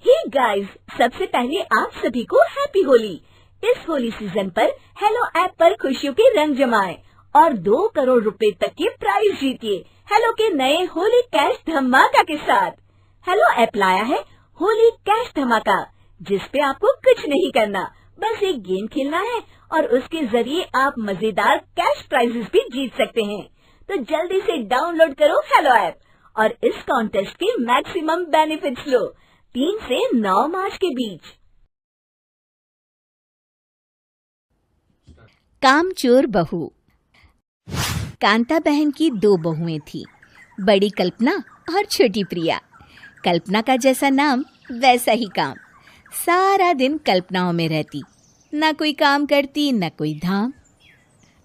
Hey guys, सबसे पहले आप सभी को हैप्पी होली। इस होली सीजन पर हेलो ऐप पर खुशियों के रंग जमाएं और 2 करोड़ रुपए तक के प्राइज जीतिए हेलो के नए होली कैश धमाका के साथ। हेलो ऐप लाया है होली कैश धमाका, जिस पे आपको कुछ नहीं करना, बस एक गेम खेलना है और उसके जरिए आप मजेदार कैश प्राइजेस भी जीत सकते हैं। तो जल्दी से डाउनलोड करो हेलो ऐप और इस कॉन्टेस्ट के मैक्सिमम बेनिफिट्स लो 3 से 9 मार्च के बीच। कामचोर बहू। कांता बहन की 2 बहुएं थी, बड़ी कल्पना और छोटी प्रिया। कल्पना का जैसा नाम वैसा ही काम। सारा दिन कल्पनाओं में रहती, ना कोई काम करती ना कोई धाम।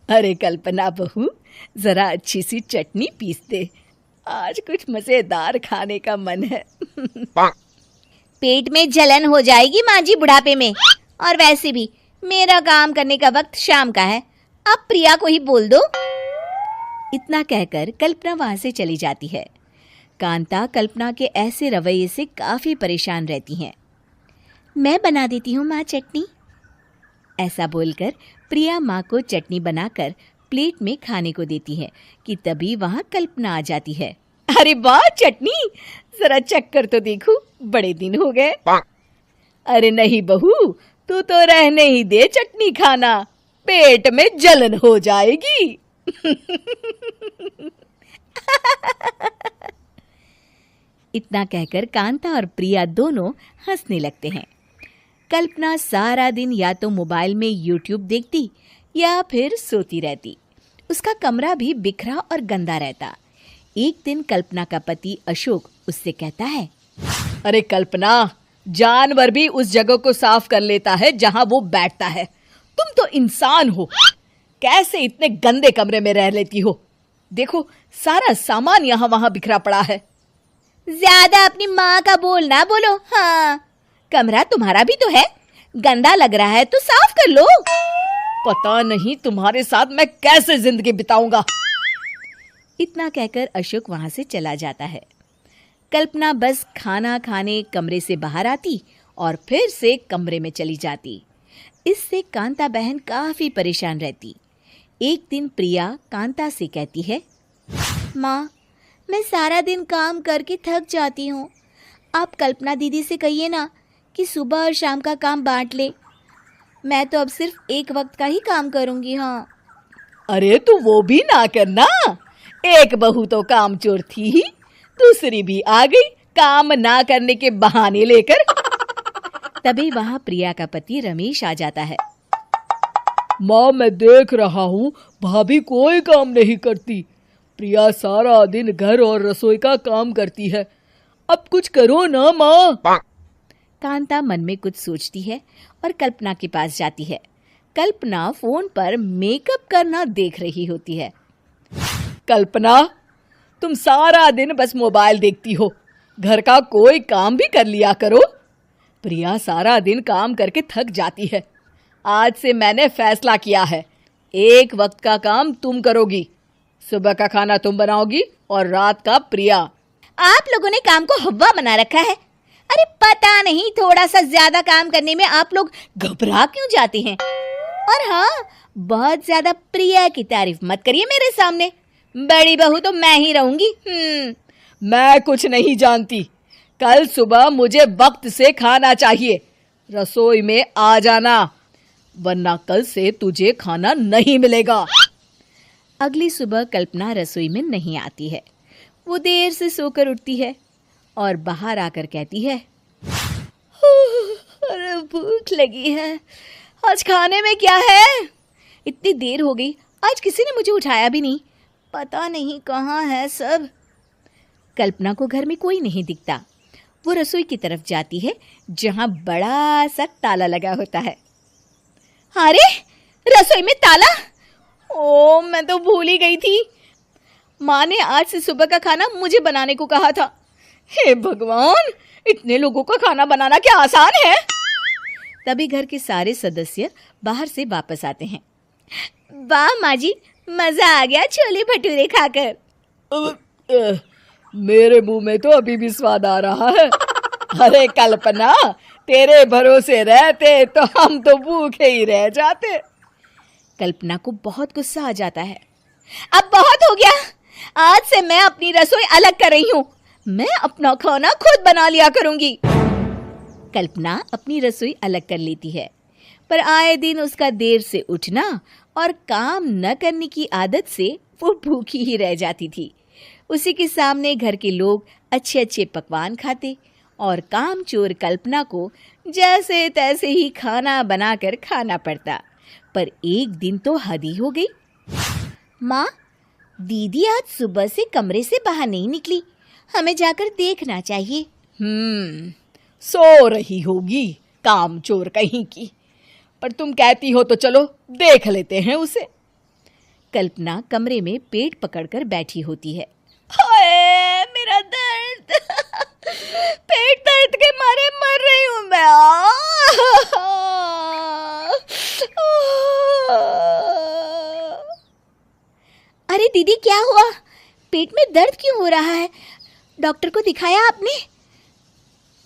अरे कल्पना बहू, जरा अच्छी सी चटनी पीस दे, आज कुछ मजेदार खाने का मन है। पेट में जलन हो जाएगी माँ जी बुढ़ापे में, और वैसे भी मेरा काम करने का वक्त शाम का है, अब प्रिया को ही बोल दो। इतना कहकर कल्पना वहां से चली जाती है। कांता कल्पना के ऐसे रवैये से काफी परेशान रहती हैं। मैं बना देती हूँ माँ चटनी, ऐसा बोलकर प्रिया माँ को चटनी बनाकर प्लेट में खाने को देती है कि तभी वहां कल्पना आ जाती है। अरे वाह चटनी, जरा चक्कर तो देखूं, बड़े दिन हो गए। अरे नहीं बहू, तू तो रहने ही दे चटनी खाना, पेट में जलन हो जाएगी। इतना कहकर कांता और प्रिया दोनों हंसने लगते हैं। कल्पना सारा दिन या तो मोबाइल में यूट्यूब देखती या फिर सोती रहती। उसका कमरा भी बिखरा और गंदा रहता। एक दिन कल्पना का पति अशोक उससे कहता है, अरे कल्पना, जानवर भी उस जगह को साफ कर लेता है जहां वो बैठता है, तुम तो इंसान हो, कैसे इतने गंदे कमरे में रह लेती हो? देखो सारा सामान यहाँ वहां बिखरा पड़ा है। ज्यादा अपनी माँ का बोल ना बोलो। हाँ, कमरा तुम्हारा भी तो है, गंदा लग रहा है तो साफ कर लो। पता नहीं तुम्हारे साथ मैं कैसे जिंदगी बिताऊंगा। इतना कहकर अशोक वहां से चला जाता है। कल्पना बस खाना खाने कमरे से बाहर आती और फिर से कमरे में चली जाती। इससे कांता बहन काफी परेशान रहती। एक दिन प्रिया कांता से कहती है, माँ, मैं सारा दिन काम करके थक जाती हूँ, आप कल्पना दीदी से कहिए ना कि सुबह और शाम का काम बांट ले, मैं तो अब सिर्फ एक वक्त का ही काम करूँगी। हाँ। अरे तू वो भी ना करना, एक बहू तो कामचोर थी ही, दूसरी भी आ गई काम ना करने के बहाने लेकर। तभी वहां प्रिया का पति रमेश आ जाता है। माँ, मैं देख रहा हूँ भाभी कोई काम नहीं करती, प्रिया सारा दिन घर और रसोई का काम करती है, अब कुछ करो ना माँ। कांता मन में कुछ सोचती है और कल्पना के पास जाती है। कल्पना फोन पर मेकअप करना देख रही होती है। कल्पना, तुम सारा दिन बस मोबाइल देखती हो, घर का कोई काम भी कर लिया करो। प्रिया सारा दिन काम करके थक जाती है, आज से मैंने फैसला किया है, एक वक्त का काम तुम करोगी, सुबह का खाना तुम बनाओगी और रात का प्रिया। आप लोगों ने काम को हव्वा बना रखा है। अरे पता नहीं थोड़ा सा ज्यादा काम करने में आप लोग घबरा क्यों जाते हैं। और हाँ, बहुत ज्यादा प्रिया की तारीफ मत करिए मेरे सामने, बड़ी बहू तो मैं ही रहूंगी। मैं कुछ नहीं जानती, कल सुबह मुझे वक्त से खाना चाहिए, रसोई में आ जाना, वरना कल से तुझे खाना नहीं मिलेगा। अगली सुबह कल्पना रसोई में नहीं आती है। वो देर से सोकर उठती है और बाहर आकर कहती है, अरे भूख लगी है, आज खाने में क्या है? इतनी देर हो गई, आज किसी ने मुझे उठाया भी नहीं, पता नहीं कहाँ है सब। कल्पना को घर में कोई नहीं दिखता। वो रसोई की तरफ जाती है जहाँ बड़ा सा ताला लगा होता है। अरे रसोई में ताला! ओ, मैं तो भूल ही गई थी, माँ ने आज से सुबह का खाना मुझे बनाने को कहा था। हे भगवान, इतने लोगों का खाना बनाना क्या आसान है? तभी घर के सारे सदस्य बाहर से वापस आते हैं। वाह माँ जी, मजा आ गया छोले भटूरे खाकर। मेरे मुंह में तो अभी भी स्वाद आ रहा है। अरे कल्पना, तेरे भरोसे रहते तो हम तो भूखे ही रह जाते। कल्पना को बहुत गुस्सा आ जाता है। अब बहुत हो गया, आज से मैं अपनी रसोई अलग कर रही हूँ। मैं अपना खाना खुद बना लिया करूंगी। कल्पना अपनी रसोई अलग कर लेती है, पर आए दिन उसका देर से उठना और काम न करने की आदत से वो भूखी ही रह जाती थी। उसी के सामने घर के लोग अच्छे अच्छे पकवान खाते और कामचोर कल्पना को जैसे तैसे ही खाना बनाकर खाना पड़ता। पर एक दिन तो हद ही हो गई। माँ, दीदी आज सुबह से कमरे से बाहर नहीं निकली, हमें जाकर देखना चाहिए। सो रही होगी कामचोर कहीं की, पर तुम कहती हो तो चलो देख लेते हैं उसे। कल्पना कमरे में पेट पकड़कर बैठी होती है। हाय मेरा दर्द, पेट दर्द के मारे मर रही हूं मैं। अरे दीदी, क्या हुआ? पेट में दर्द क्यों हो रहा है? डॉक्टर को दिखाया आपने?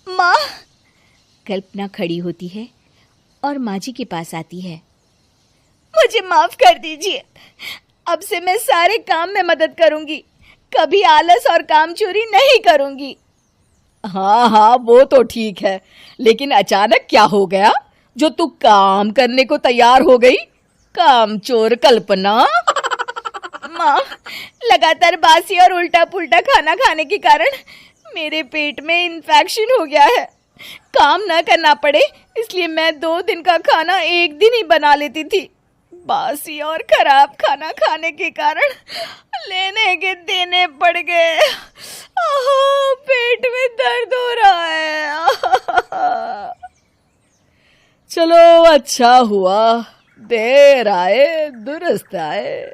माँ, कल्पना खड़ी होती है और माँ जी के पास आती है। मुझे माफ कर दीजिए, अब से मैं सारे काम में मदद करूंगी, कभी आलस और कामचोरी नहीं करूंगी। हाँ हाँ, वो तो ठीक है, लेकिन अचानक क्या हो गया जो तू काम करने को तैयार हो गई? कामचोर कल्पना। माँ, लगातार बासी और उल्टा पुल्टा खाना खाने के कारण मेरे पेट में इन्फेक्शन हो गया है। काम न करना पड़े इसलिए मैं 2 दिन का खाना एक दिन ही बना लेती थी। बासी और खराब खाना खाने के कारण लेने के देने पड़ गए। पेट में दर्द हो रहा है। चलो अच्छा हुआ, देर आए दुरुस्त आए।